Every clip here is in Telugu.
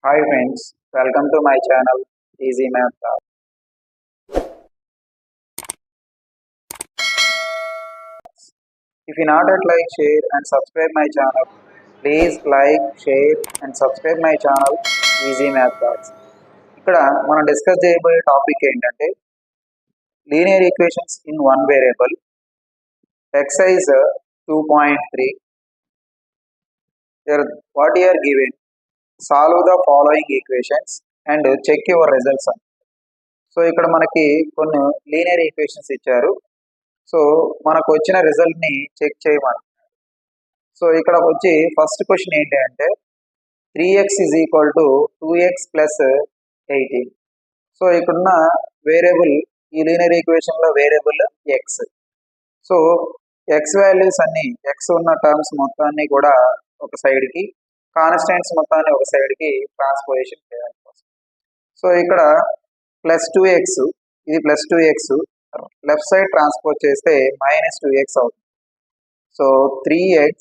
Hi friends, welcome to my channel Easy Math Class. If you not yet like, share and subscribe my channel, please like, share and subscribe my channel Easy Math Class. ఇక్కడ మనం డిస్కస్ చేయబోయే టాపిక్ ఏంటంటే linear equations in one variable exercise 2.3 what you are given solve the following equations and check your results. So ఇక్కడ మనకి కొన్ని లీనియర్ ఈక్వేషన్స్ ఇచ్చారు. సో మనకు వచ్చిన రిజల్ట్ని చెక్ చేయమని. సో ఇక్కడ వచ్చి ఫస్ట్ క్వశ్చన్ ఏంటి అంటే 3x is equal to 2x plus 18. So ఇక్కడున్న వేరియబుల్ ఈ లీనియర్ ఈక్వేషన్లో variable x. So x values అన్ని ఎక్స్ ఉన్న టర్మ్స్ మొత్తాన్ని కూడా ఒక సైడ్కి, కాన్స్టెంట్స్ మొత్తాన్ని ఒక సైడ్కి ట్రాన్స్పోజిషన్ చేయాలి. సో ఇక్కడ +2x, ఇది +2x, లెఫ్ట్ సైడ్ ట్రాన్స్పోజ్ చేస్తే -2x అవుతుంది. So 3x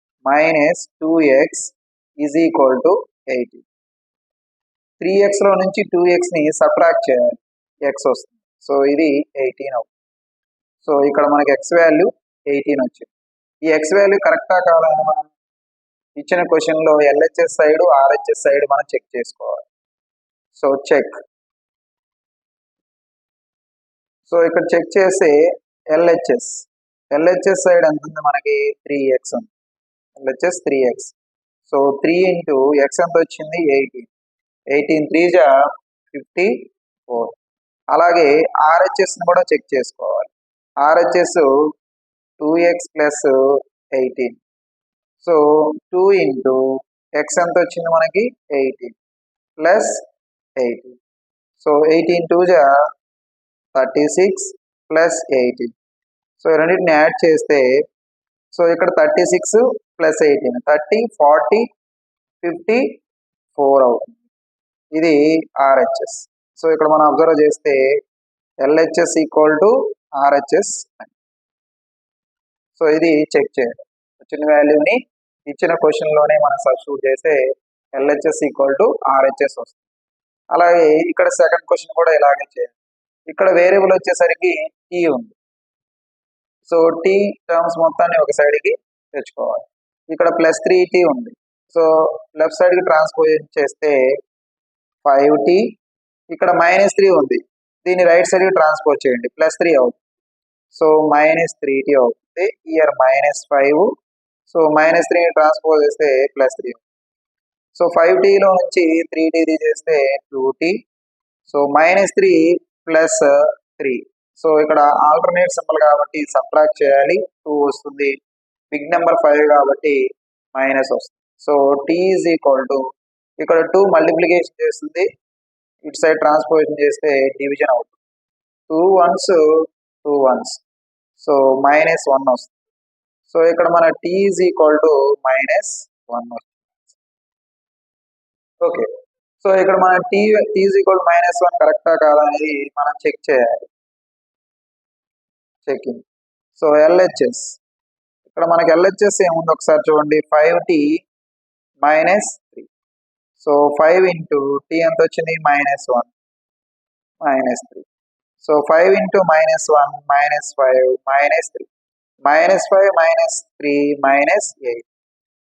- 2x is equal to 18. 3xలో నుంచి 2xని సబ్ట్రాక్ట్ చేయాలి, x వస్తుంది. సో ఇది 18 అవుతుంది. సో ఇక్కడ మనకి x వాల్యూ 18 వచ్చింది. ఈ x వాల్యూ కరెక్టా కాదా మనం ఇచ్చిన క్వశ్చన్లో LHS సైడ్ RHS సైడ్ మనం చెక్ చేసుకోవాలి. So check. సో ఇక్కడ చెక్ చేస్తే LHS సైడ్ ఎంత ఉంది మనకి 3x ఉంది. LHS 3x. So 3 into x ఎంత వచ్చింది 18. 18 3 జా 54. అలాగే RHSని కూడా చెక్ చేసుకోవాలి. RHS 2x plus 18. So 2 into x ఎంత వచ్చింది మనకి 18 ప్లస్ 18. సో 18 2 జా 36 ప్లస్ 18. సో రెండింటిని యాడ్ చేస్తే సో ఇక్కడ 36 ప్లస్ 18 30 40 54 అవుతుంది. ఇది RHS. సో ఇక్కడ మనం అబ్జర్వ్ చేస్తే LHS equal to RHS. So ఇది చెక్ చేయాలి. వచ్చిన వాల్యూని ఇచ్చిన క్వశ్చన్లోనే మనం సబ్స్టిట్యూట్ చేస్తే LHS ఈక్వల్ టు RHS వస్తుంది. అలాగే ఇక్కడ సెకండ్ క్వశ్చన్ కూడా ఇలాగే చేయాలి. ఇక్కడ వేరియబుల్ వచ్చేసరికి టీ ఉంది. సో టీ టర్మ్స్ మొత్తాన్ని ఒక సైడ్కి తెచ్చుకోవాలి. ఇక్కడ +3t ఉంది. సో లెఫ్ట్ సైడ్కి ట్రాన్స్పోజ్ చేస్తే 5t. ఇక్కడ -3 ఉంది, దీన్ని రైట్ సైడ్కి ట్రాన్స్పోజ్ చేయండి, +3 అవుతుంది. సో -3t అవుతుంది. ఇయర్ -5. సో -3 ట్రాన్స్పోజ్ చేస్తే +3. సో 5tలో నుంచి 3t తీసేస్తే 2t. So -3 plus 3. సో ఇక్కడ ఆల్టర్నేట్ సింబల్ కాబట్టి సబ్ట్రాక్ట్ చేయాలి, 2 వస్తుంది. బిగ్ నెంబర్ 5 కాబట్టి మైనస్ వస్తుంది. So t is equal to ఇక్కడ 2 మల్టిప్లికేషన్ చేస్తుంది, ఇటు సైడ్ ట్రాన్స్పోజిషన్ చేస్తే డివిజన్ అవుతుంది. 2 1s 2 1s. సో -1 వస్తుంది. సో ఇక్కడ మన t ఈజ్ ఈక్వల్ టు -1 వస్తుంది. ఓకే. సో ఇక్కడ మన t ఈజ్ ఈక్వల్ -1 కరెక్టా కాదా అనేది మనం చెక్ చేయాలి. చెకింగ్. సో LHS, ఇక్కడ మనకి LHS ఏముంది ఒకసారి చూడండి, 5t -3. సో 5 ఇంటూ t ఎంత వచ్చింది -1 -3. So 5 into -1 -5 -3 -5 -3 -8.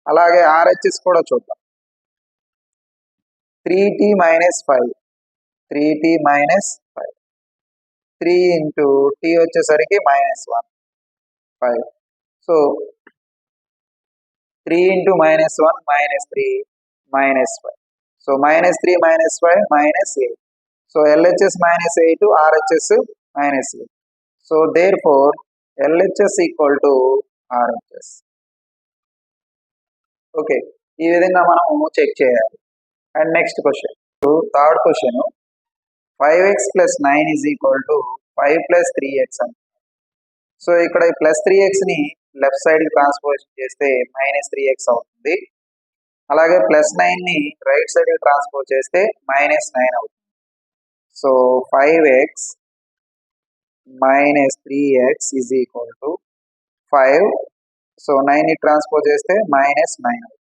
అలాగే RHS కూడా చూద్దాం. 3t - 5 3t - 5. 3 ఇంటూ t వచ్చేసరికి -1 5. So 3 into -1 -3 -5. So -3 -5 -8. So LHS -8 RHS -8. So therefore LHS equal to RHS. Okay, ఈ విధంగా మనము చెక్ చేయాలి. And next question, third question, 5x + 9 is equal to 5 + 3x అని. సో ఇక్కడ ఈ +3xని లెఫ్ట్ సైడ్కి ట్రాన్స్పోజిషన్ చేస్తే -3x అవుతుంది. అలాగే +9ని రైట్ సైడ్కి ట్రాన్స్పోజ్ చేస్తే -9 అవుతుంది. So 5x - 3x is equal to 5. So 9ని ట్రాన్స్పోజ్ చేస్తే -9 అవుతుంది.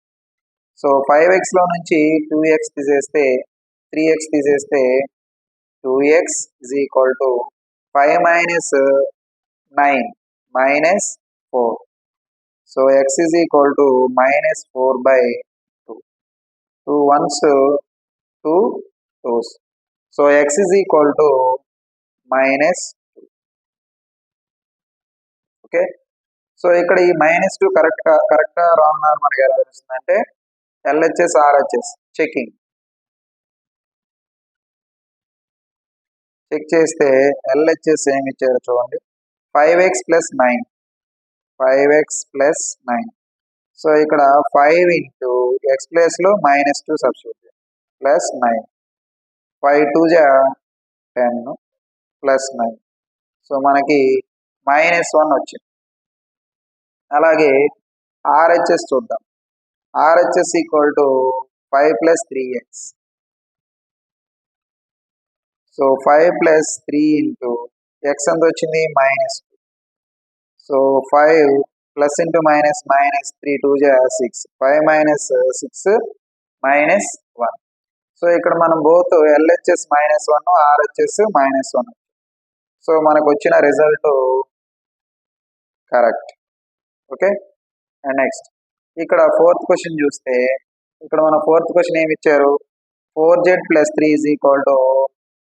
సో 5xలో నుంచి 2x తీసేస్తే 3x తీసేస్తే 2x is equal to 5 minus 9 minus 4. So x is equal to minus 4 by 2. 2 ones 2 2s. So x is equal to minus 2. Okay. So ఇక్కడ ఈ -2 కరెక్ట్ రాంగ్ అని మనకి ఎలా తెలుస్తుందంటే LHS RHS చెక్ చేస్తే LHS ఏమి ఇచ్చారో చూడండి 5x plus 9 సో ఇక్కడ 5 into x ప్లేస్ లో -2 సబ్స్టిట్యూట్ ప్లస్ 9 5 2 10 ప్లస్ 9 సో మనకి -1 వచ్చింది. అలాగే RHS చూద్దాం. RHS equal to 5 plus 3x. So 5 plus 3 into x ఎంత వచ్చింది -2. So 5 plus into minus 3 2 6 5 minus 6 minus 1. So ఇక్కడ మనం బోత్ LHS -1 RHS -1. సో మనకు వచ్చిన result correct. Okay. And next ఇక్కడ ఫోర్త్ క్వశ్చన్ చూస్తే ఇక్కడ మన ఫోర్త్ క్వశ్చన్ ఏమి ఇచ్చారు 4z plus 3 is equal to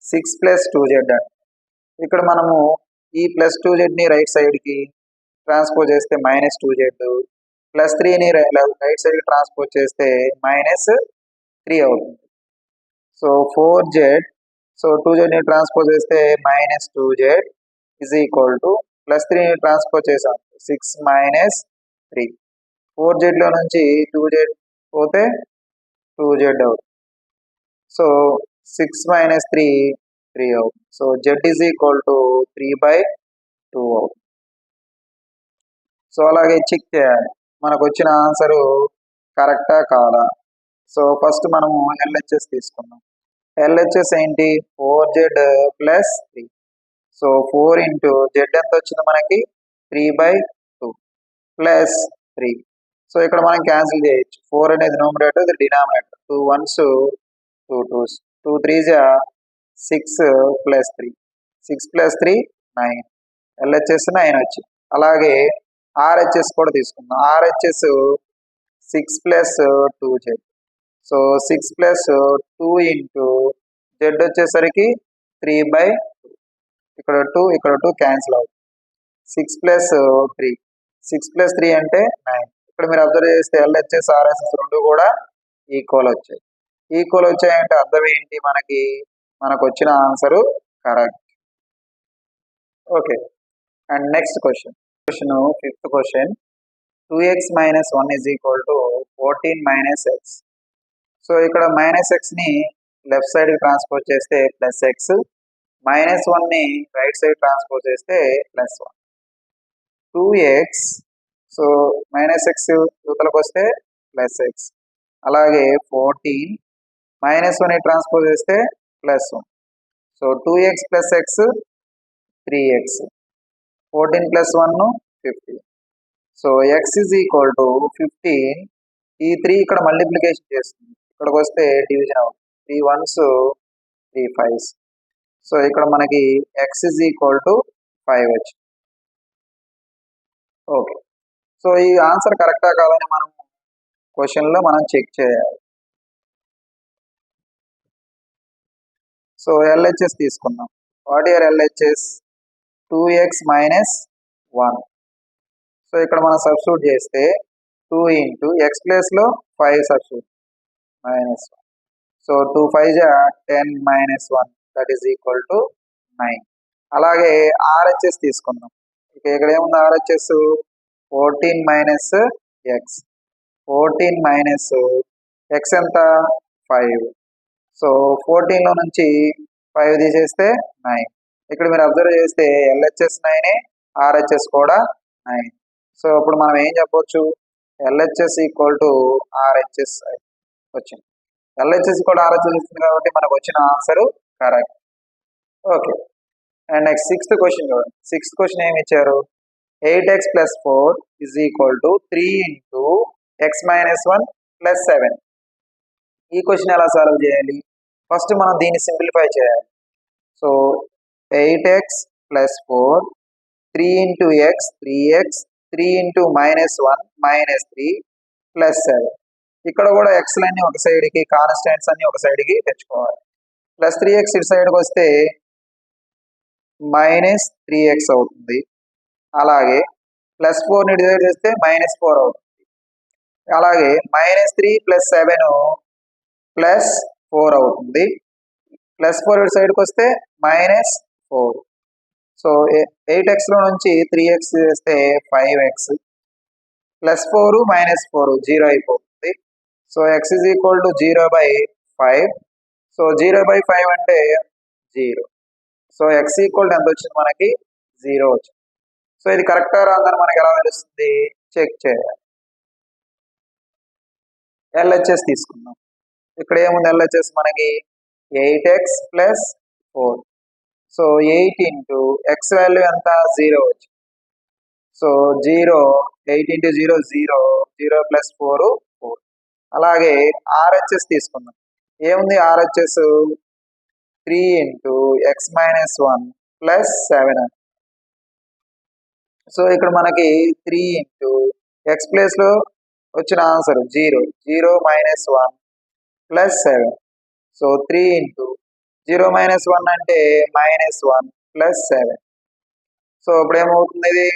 6 plus 2z అంటే ఇక్కడ మనము ఈ ప్లస్ 2z ని రైట్ సైడ్ కి ట్రాన్స్పోజ్ చేస్తే -2z ప్లస్ 3 ని రైట్ సైడ్ కి ట్రాన్స్పోజ్ చేస్తే -3 అవుతుంది. సో 4z సో 2z ని ట్రాన్స్పోజ్ చేస్తే -2z is equal to plus 3 ని ట్రాన్స్పోజ్ చేసాం 6 - 3 4z లో నుంచి 2z పోతే 2z అవుతుంది. సో 6 - 3 3 అవుతుంది. So z is equal to 3/2 అవుతుంది. సో అలాగే చెక్ చేయాలి మనకు వచ్చిన ఆన్సరు కరెక్టా కాదా. సో ఫస్ట్ మనము LHS తీసుకున్నాం. LHS ఏంటి 4z plus 3. So 4 into z ఎంత వచ్చింది మనకి 3/2 ప్లస్ 3. సో ఇక్కడ మనం క్యాన్సిల్ చేయొచ్చు 4 అనేది న్యూమరేటర్ ఇది denominator 2 1s 2 2s 2 3s 6 plus 3 6 plus 3 9 LHS 9 వచ్చింది. అలాగే RHS కూడా తీసుకుందాం. RHS 6 plus 2z. So 6 plus 2 into z వచ్చేసరికి 3/2 ఇక్కడ 2 క్యాన్సిల్ అవుతుంది 6 plus 3 6 plus 3 అంటే 9. ఇక్కడ మీరు అబ్జర్వ్ చేస్తే LHS RHS రెండు కూడా ఈక్వల్ వచ్చాయి. ఈక్వల్ వచ్చాయంటే అర్థం ఏంటి మనకు వచ్చిన answer correct. Okay. And next question fifth question 2x - 1 is equal to 14 minus x. So ఇక్కడ -x ని లెఫ్ట్ సైడ్ కి ట్రాన్స్పోజ్ చేస్తే +x -1 ని రైట్ సైడ్ ట్రాన్స్పోజ్ చేస్తే +1 2x. సో -x యువతలకు వస్తే +x. అలాగే 14 -1 ని ట్రాన్స్పోజ్ చేస్తే +1. So 2x plus x 3x 14 plus 1 15. So x is equal to 15. ఈ 3 ఇక్కడ మల్టిప్లికేషన్ చేస్తుంది ఇక్కడికి వస్తే డివిజన్ అవుతుంది 3 1s 3 5s. సో ఇక్కడ మనకి x is equal to 5 వచ్చింది. ఓకే. సో ఈ ఆన్సర్ కరెక్టా కాదని మనం క్వశ్చన్లో మనం చెక్ చేయాలి. సో LHS తీసుకుందాం. What year LHS 2x - 1. So ఇక్కడ మనం సబ్స్టిట్యూట్ చేస్తే 2 into x ప్లేస్ లో 5 substitute -1. So 2 5 10 - 1 that is equal to 9. అలాగే RHS తీసుకుందాం. ఇక్కడ ఏముంది RHS 14 minus x 14 minus x ఎంత 5. సో 14 లో నుంచి 5 తీసేస్తే 9. ఇక్కడ మీరు అబ్జర్వ్ చేస్తే LHS 9 RHS కూడా 9. సో ఇప్పుడు మనం ఏం చెప్పొచ్చు LHS ఈక్వల్ టు RHS వచ్చింది. LHS కూడా RHS ఇస్తుంది కాబట్టి మనకు వచ్చిన answer correct. Okay. And next sixth question చూడండి. సిక్స్త్ క్వశ్చన్ ఏమి ఇచ్చారు 8x plus 4 is equal to 3 into x - 1 plus 7. ఈ క్వశ్చన్ ఎలా సాల్వ్ చేయాలి? ఫస్ట్ మనం దీన్ని సింప్లిఫై చేయాలి. So 8x plus 4, 3 into X 3x, 3 into -1 -3 plus 7. ఇక్కడ కూడా ఎక్స్లన్నీ ఒక సైడ్కి, కాన్స్టెంట్స్ అన్ని ఒక సైడ్కి తెచ్చుకోవాలి. ప్లస్ 3x ఇటు సైడ్కి వస్తే -3x అవుతుంది. అలాగే ప్లస్ 4 ఇటు సైడ్ చేస్తే -4 అవుతుంది. అలాగే -3 ప్లస్ 7 ప్లస్ 4 అవుతుంది. ప్లస్ 4 ఇటు సైడ్కి వస్తే -4. సో 8x లో నుంచి 3x చేస్తే 5x ప్లస్ 4 -4 0 అయిపోతుంది. So x is equal to 0/5. So 0/5 అంటే 0. సో x ఈక్వల్ ఎంత వచ్చింది మనకి? 0 వచ్చింది. సో ఇది కరెక్టా రాంగ్ అని మనకి ఎలా తెలుస్తుంది? చెక్ చేయాలి. LHS తీసుకుందాం. ఇక్కడ ఏముంది LHS మనకి? 8x plus 4. So 8 into X value ఎంత? 0 వచ్చింది. So 0, 8 into 0 0, 0 plus 4 4. అలాగే RHS తీసుకుందాం. ఏముంది RHS? 3 into X -1 plus 7. So ఇక్కడ మనకి 3 ఇంటూ ఎక్స్ ప్లేస్లో వచ్చిన ఆన్సర్ 0, 0 -1 ప్లస్ 7. సో 3 ఇంటూ 0 -1 అంటే -1 ప్లస్ 7. సో ఇప్పుడు ఏమవుతుంది? ఇది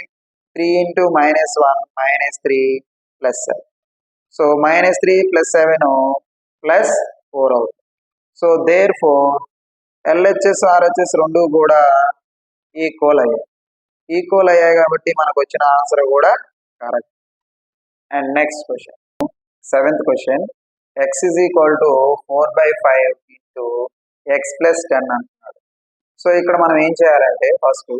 3 into -1 -3 plus 7. So -3 plus 7 plus 4 అవుతుంది. So therefore LHS RHS రెండు కూడా ఈక్వల్ అయ్యాయి కాబట్టి మనకు వచ్చిన ఆన్సర్ కూడా correct. And next question, 7th question. x is equal to 4/5 into x plus 10 అంటున్నాడు. సో ఇక్కడ మనం ఏం చేయాలంటే ఫస్ట్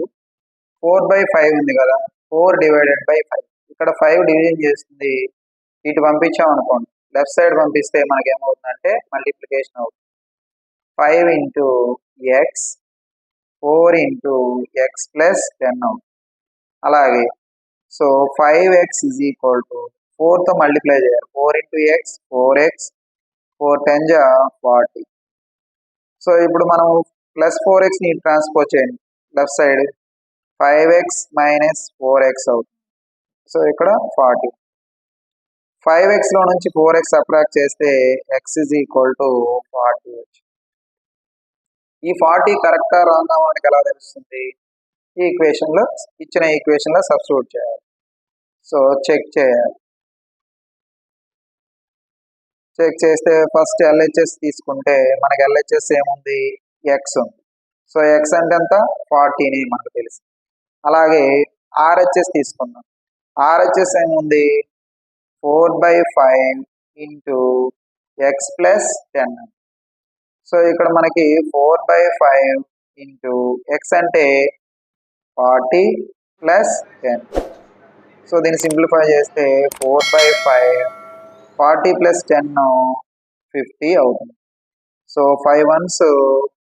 4/5 ఉంది కదా, 4 డివైడెడ్ బై 5. ఇక్కడ 5 డివిజన్ చేస్తుంది, ఇటు పంపించాం అనుకోండి, లెఫ్ట్ సైడ్ పంపిస్తే మనకి ఏమవుతుందంటే మల్టిప్లికేషన్ అవుతుంది. 5 into x 4 into x plus 10 అవుతుంది. అలాగే so 5x is equal to 4తో మల్టిప్లై చేయాలి. 4 ఇంటూ ఎక్స్ 4x, 4 10 40. సో ఇప్పుడు మనం ప్లస్ 4xని ట్రాన్స్పోజ్ చేయండి left side, 5x minus 4x అవుతుంది. సో ఇక్కడ 40. 5x లో నుంచి 4x సబ్ట్రాక్ట్ చేస్తే x ఈజ్ ఈక్వల్ టు 40 వచ్చింది. ఈ 40 కరెక్టా రాంగా మనకి ఎలా తెలుస్తుంది? ఈ ఈక్వేషన్లో, ఇచ్చిన ఈక్వేషన్లో సబ్స్టిట్యూట్ చేయాలి. సో చెక్ చేయాలి. చెక్ చేస్తే ఫస్ట్ LHS తీసుకుంటే మనకి LHS ఏముంది? ఎక్స్ ఉంది. సో ఎక్స్ అంటే ఎంత? 40ని మనకు తెలుసు. అలాగే RHS తీసుకుందాం. RHS ఏముంది? 4/5 ఇంటూ ఎక్స్ ప్లస్ 10. సో ఇక్కడ మనకి 4/5 ఇంటూ ఎక్స్ అంటే 40 ప్లస్ 10. సో దీన్ని సింప్లిఫై చేస్తే 4/5, 40 ప్లస్ 10 50 అవుతుంది. సో 5 1s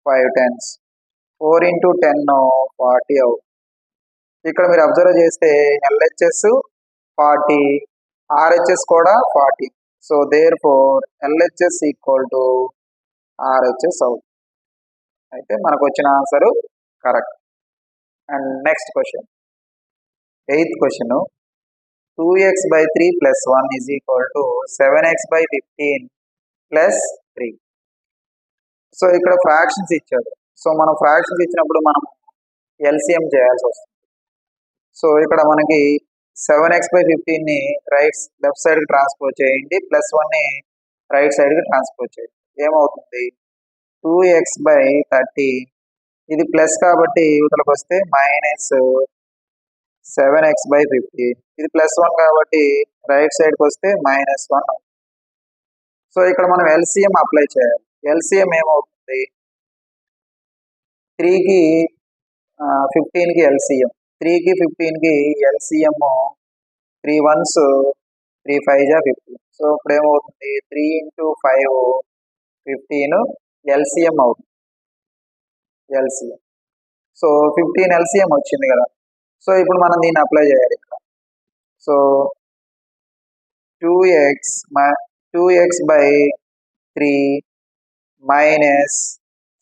5 10s, 4 ఇంటూ 10 40 అవుతుంది. ఇక్కడ మీరు అబ్జర్వ్ చేస్తే LHS 40, RHS కూడా 40. So therefore LHS equal to RHS అవుతుంది. అయితే మనకు వచ్చిన answer correct. And next question, 8th question. 2x/3 plus 1 is equal to 7x/15 plus 3. So ఇక్కడ ఫ్రాక్షన్స్ ఇచ్చాడు. సో మనం ఫ్రాక్షన్స్ ఇచ్చినప్పుడు మనం LCM చేయాల్సి వస్తుంది. సో ఇక్కడ మనకి 7x/15ని లెఫ్ట్ సైడ్కి ట్రాన్స్పోజ్ చేయండి, ప్లస్ 1ని రైట్ సైడ్కి ట్రాన్స్పోజ్ చేయండి. ఏమవుతుంది? 2x/30, ఇది ప్లస్ కాబట్టి ఇవతలకు వస్తే మైనస్ 7x/15, ఇది ప్లస్ 1 కాబట్టి రైట్ సైడ్కి వస్తే -1. సో ఇక్కడ మనం LCM అప్లై చేయాలి. LCM ఏమవుతుంది? 3కి 15కి LCM, 3కి 15కి LCM 3 1s 3 5 15. సో ఇప్పుడు ఏమవుతుంది? 3 ఇంటూ 5 15 LCM అవుతుంది. LCM. సో 15 LCM వచ్చింది కదా. సో ఇప్పుడు మనం దీన్ని అప్లై చేయాలి ఇక్కడ. So 2x 2x by 3 minus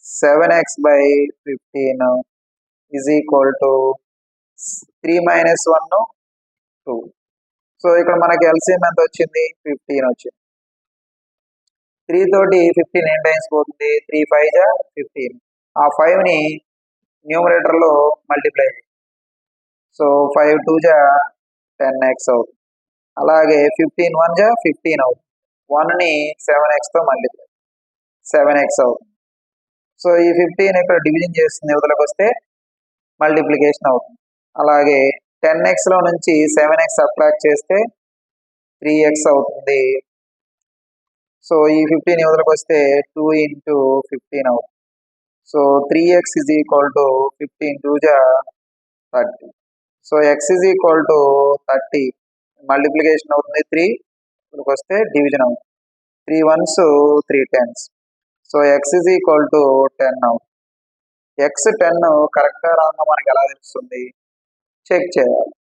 7x by 15 is equal to 3 minus 1 2. So ఇక్కడ మనకి ఎల్సిఎం ఎంత వచ్చింది 15 వచ్చింది. 3 తోటి 15 ఎన్ని టైమ్స్ పోతుంది 3 5 జా 15. ఆ 5 ని న్యూమరేటర్ లో మల్టిప్లై చేయండి. సో 5 2 జా 10x అవుతుంది. అలాగే 15 1 జా 15 అవుతుంది. 1 ని 7x తో మల్టిప్లై 7x అవుతుంది. సో ఈ 15 ఇక్కడ డివిజన్ చేస్తుంది, యువతలకు వస్తే మల్టిప్లికేషన్ అవుతుంది. అలాగే 10x లో నుంచి 7x సబ్ట్రాక్ట్ చేస్తే 3x అవుతుంది. సో ఈ 15 యువతలకు వస్తే 2 into 15 అవుతుంది. So 3x is equal to 15 2 జా 30. So x is equal to 30 multiplication అవుతుంది 3, ఇక్కడికి వస్తే డివిజన్ అవుతుంది. 3 1s 3 10s. So x is equal to 10 అవుతుంది. x 10 కరెక్ట్గా రాగా మనకి ఎలా తెలుస్తుంది, చెక్ చేయాలి.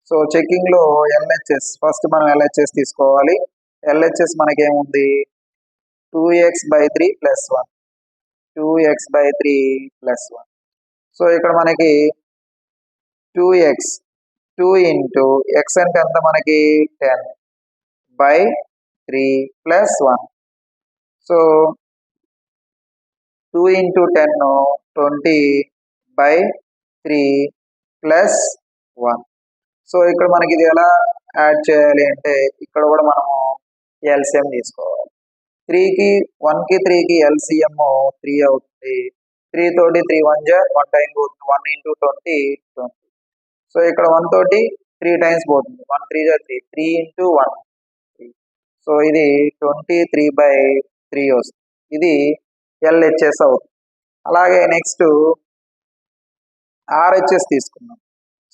సో చెకింగ్ లో LHS ఫస్ట్ మనం LHS తీసుకోవాలి. LHS మనకి ఏముంది 2x by 3 plus 1 2x by 3 plus 1. So ఇక్కడ మనకి 2x 2 into x అంటే ఎంత మనకి 10 by 3 plus 1. So 2 into 10 20 by 3 plus 1. So ఇక్కడ మనకి ఇది ఎలా యాడ్ చేయాలి అంటే ఇక్కడ కూడా మనము ఎల్సిఎం తీసుకోవాలి. 3కి 1కి 3కి ఎల్సిఎం 3 అవుతుంది. 3 తోటి 3 1 జా 1 టైం పోతుంది. 1 into 20 20. సో ఇక్కడ 1 తోటి 3 టైమ్స్ పోతుంది. 1 3 జా 3 3 into 1 3. సో ఇది 23 by 3 వస్తుంది. ఇది ఎల్హెచ్ఎస్ అవుతుంది. అలాగే నెక్స్ట్ ఆర్హెచ్ఎస్ తీసుకున్నాం.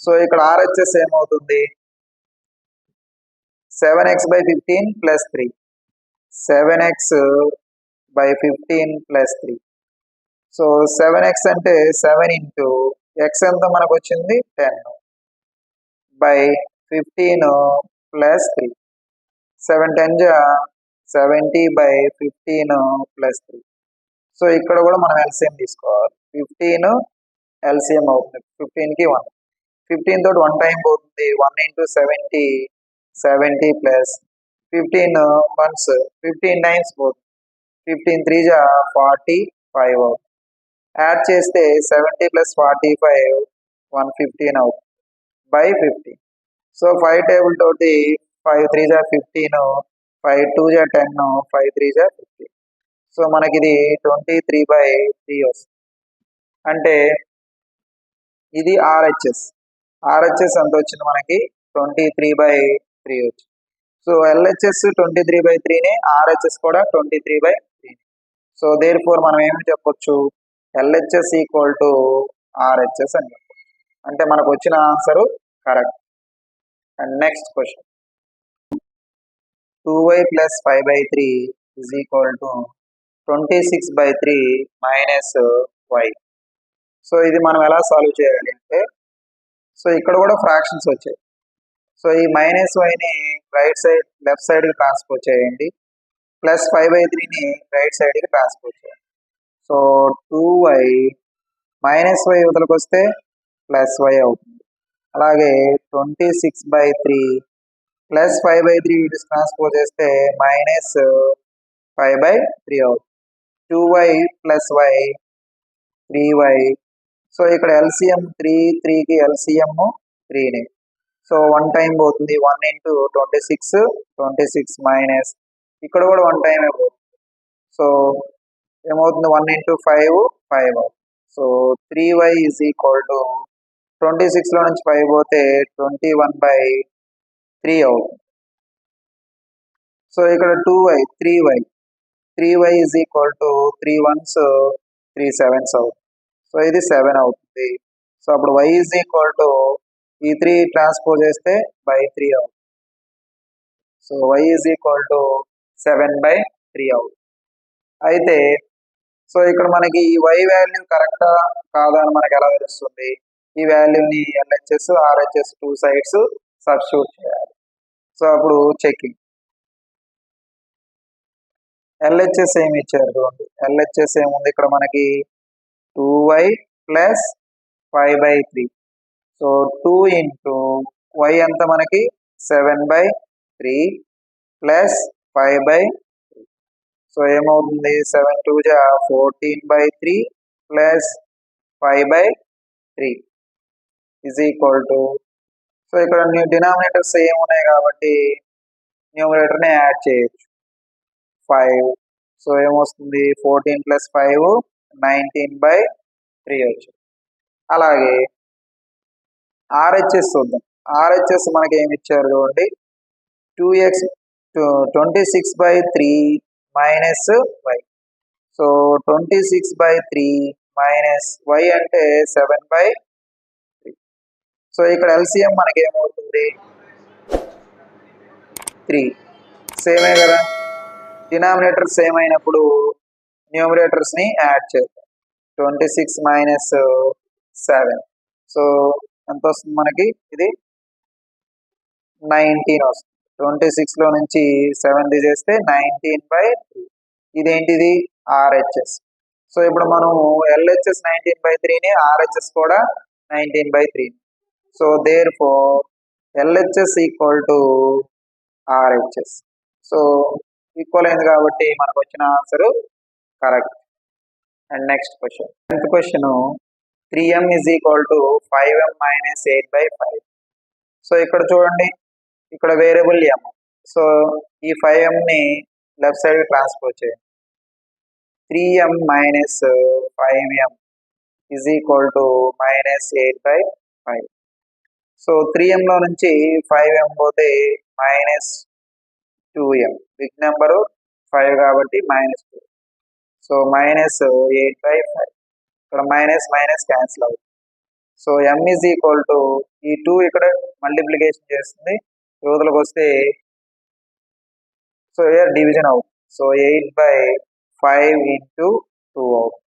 సో ఇక్కడ ఆర్హెచ్ఎస్ ఏమవుతుంది 7x by 15 plus 3 7x by 15 plus 3. So 7x అంటే 7 into x ఎంత మనకు వచ్చింది 10 by 15 plus 3. 7 10 జా 70 by 15 plus 3. సో ఇక్కడ కూడా మనం ఎల్సిఎం తీసుకోవాలి. 15 ఎల్సిఎం అవుతుంది. 15కి 1 15 తోటి 1 టైం పోతుంది. 1 into 70 70 plus 15 వన్స్ 15 టైమ్స్ పోతుంది. 15 3 జా 45 అవుతుంది. యాడ్ చేస్తే 70 plus 45 115 అవుతుంది by 15. సో 5 టేబుల్ తోటి 5 3 జా 15 5 2 జా 10 5 3 జా 15. సో మనకి ఇది 23 by 3 వస్తుంది. అంటే ఇది ఆర్హెచ్ఎస్. ఆర్హెచ్ఎస్ ఎంత వచ్చింది మనకి 23 by 3 వచ్చింది. సో ఎల్హెచ్ఎస్ 23 by 3ని ఆర్హెచ్ఎస్ కూడా 23 by 3. సో దేర్ ఫోర్ మనం ఏమి చెప్పొచ్చు ఎల్హెచ్ఎస్ ఈక్వల్ టు ఆర్హెచ్ఎస్ అని చెప్పొచ్చు. అంటే మనకు వచ్చిన answer correct. And next question 2y plus 5 by 3 is equal to 26 by 3 minus y. So ఇది మనం ఎలా సాల్వ్ చేయాలి అంటే సో ఇక్కడ కూడా ఫ్రాక్షన్స్ వచ్చాయి. సో ఈ మైనస్ వైని రైట్ సైడ్ లెఫ్ట్ సైడ్కి ట్రాన్స్పోజ్ చేయండి. ప్లస్ 5 by 3ని రైట్ సైడ్కి ట్రాన్స్పోజ్ చేయండి. సో 2y మైనస్ y ఇవతలకు వస్తే ప్లస్ y అవుతుంది. అలాగే 26 by 3 ప్లస్ 5 by 3 ఇటు ట్రాన్స్పోజ్ చేస్తే మైనస్ 5 by 3 అవుతుంది. 2y plus y 3y. So ఇక్కడ ఎల్సిఎం 3 3కి ఎల్సిఎం 3ని. సో 1 టైం పోతుంది. 1 into 26 26 మైనస్ ఇక్కడ కూడా 1 టైమే పోతుంది. సో ఏమవుతుంది 1 into 5 5 అవుతుంది. So 3y is equal to 26లో నుంచి 5 పోతే 21 by 3 అవుతుంది. సో ఇక్కడ 2y 3y is equal to 3 1s 3 7s అవుతుంది. సో ఇది 7 అవుతుంది. సో అప్పుడు y is equal to ఈ 3 ట్రాన్స్పోజ్ చేస్తే by 3 అవుతుంది. So y is equal to 7 by 3 అవుతుంది. అయితే సో ఇక్కడ మనకి ఈ y వాల్యూ కరెక్టా కాదా అని మనకి ఎలా తెలుస్తుంది? ఈ వాల్యూని LHS RHS 2 సైడ్స్ సబ్స్టిట్యూట్ చేయాలి. సో అప్పుడు చెక్కింగ్. ఎల్హెచ్ఎస్ ఏమి ఇచ్చారు చూడండి. ఎల్హెచ్ఎస్ ఏముంది ఇక్కడ మనకి 2y plus 5/3. So 2 into y ఎంత మనకి 7/3 ప్లస్ 5/3. సో ఏమవుతుంది 7 2 జా 14/3 plus 5/3 is equal to. So ఇక్కడ డినామినేటర్స్ సేమ్ ఉన్నాయి కాబట్టి న్యూమరేటర్ని యాడ్ చేయొచ్చు 5. సో ఏమొస్తుంది 14 ప్లస్ 5 19/3 వచ్చింది. అలాగే ఆర్హెచ్ఎస్ చూద్దాం. ఆర్హెచ్ఎస్ మనకి ఏమి ఇచ్చారు చూడండి. 2x 26/3 minus y. So 26/3 minus y అంటే 7/3. సో ఇక్కడ ఎల్సిఎం మనకి ఏమవుతుంది 3. సేమే కదా, డినామినేటర్ సేమ్ అయినప్పుడు న్యూమరేటర్స్ని యాడ్ చేద్దాం. 26 మైనస్ 7. సో ఎంత వస్తుంది మనకి, ఇది 19 వస్తుంది. 26లో నుంచి 7 తీసేస్తే 19/3. ఇదేంటిది ఆర్హెచ్ఎస్. సో ఇప్పుడు మనం ఎల్హెచ్ఎస్ 19/3ని, ఆర్హెచ్ఎస్ కూడా 19/3. So therefore LHS equal to RHS. So equal అయింది కాబట్టి మనకు వచ్చిన answer correct. And next question, 10th question, 3m is equal to 5m minus 8/5. So ఇక్కడ చూడండి, ఇక్కడ వేరియబుల్ m. సో ఈ 5mని లెఫ్ట్ సైడ్ ట్రాన్స్పోజ్ చేయండి. 3m minus 5m is equal to minus 8/5. So 3mలో నుంచి 5m పోతే మైనస్ 2m. బిగ్ నెంబరు 5 కాబట్టి -2. So minus 8/5. ఇక్కడ మైనస్ మైనస్ క్యాన్సిల్ అవుతుంది. So m is equal to, ఈ 2 ఇక్కడ మల్టిప్లికేషన్ చేస్తుంది, యువతలకు వస్తే సో డివిజన్ అవుతుంది. సో 8/5 ఇంటూ 2 అవుతుంది.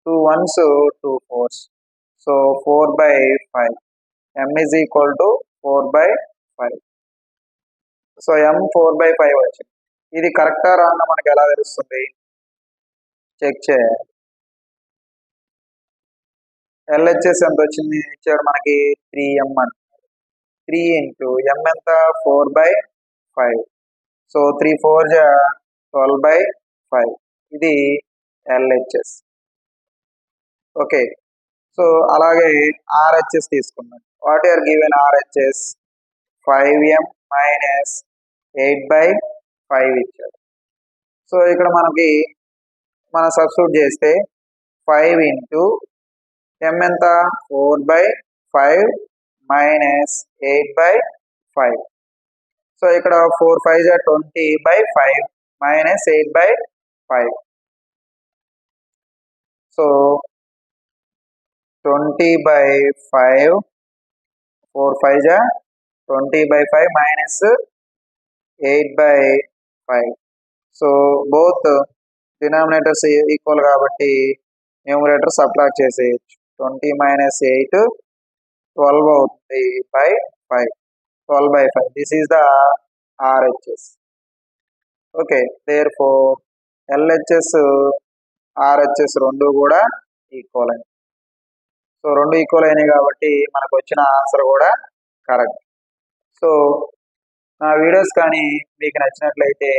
2 1s 2 4s. So 4/5. m is equal to 4/5. So m 4/5 వచ్చింది. ఇది కరెక్టా రాంగా మనకి ఎలా తెలుస్తుంది, చెక్ చేయాలి. ఎల్హెచ్ఎస్ ఎంత వచ్చింది ఇచ్చాడు మనకి 3m అని. 3 ఇంటూ m ఎంత 4/5. సో 3 4 జా 12/5. ఇది ఎల్హెచ్ఎస్. ఓకే. సో అలాగే ఆర్హెచ్ఎస్ తీసుకున్నాం. What are given RHS 5m minus 8/5 ఇచ్చాడు. సో ఇక్కడ మనకి మనం సబ్స్టిట్యూట్ చేస్తే 5 ఇంటూ m ఎంత 4/5 మైనస్ 8/5. సో ఇక్కడ 4 5 జా 20/5 మైనస్ 8/5. సో 20/5, 4 5 జా 20/5 minus 8/5. So both denominators equal కాబట్టి న్యూమరేటర్ సబ్ట్రాక్ట్ చేసేయచ్చు. 20 మైనస్ 8 12 అవుతుంది by 5. 12/5. This is the RHS. Okay. Therefore LHS RHS రెండు కూడా ఈక్వల్ అయింది. సో రెండు ఈక్వల్ అయినాయి కాబట్టి మనకు వచ్చిన ఆన్సర్ కూడా కరెక్ట్. సో నా వీడియోస్ కానీ మీకు నచ్చినట్లయితే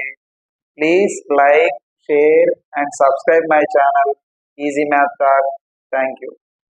please like, share and subscribe my channel easy math talk. Thank you.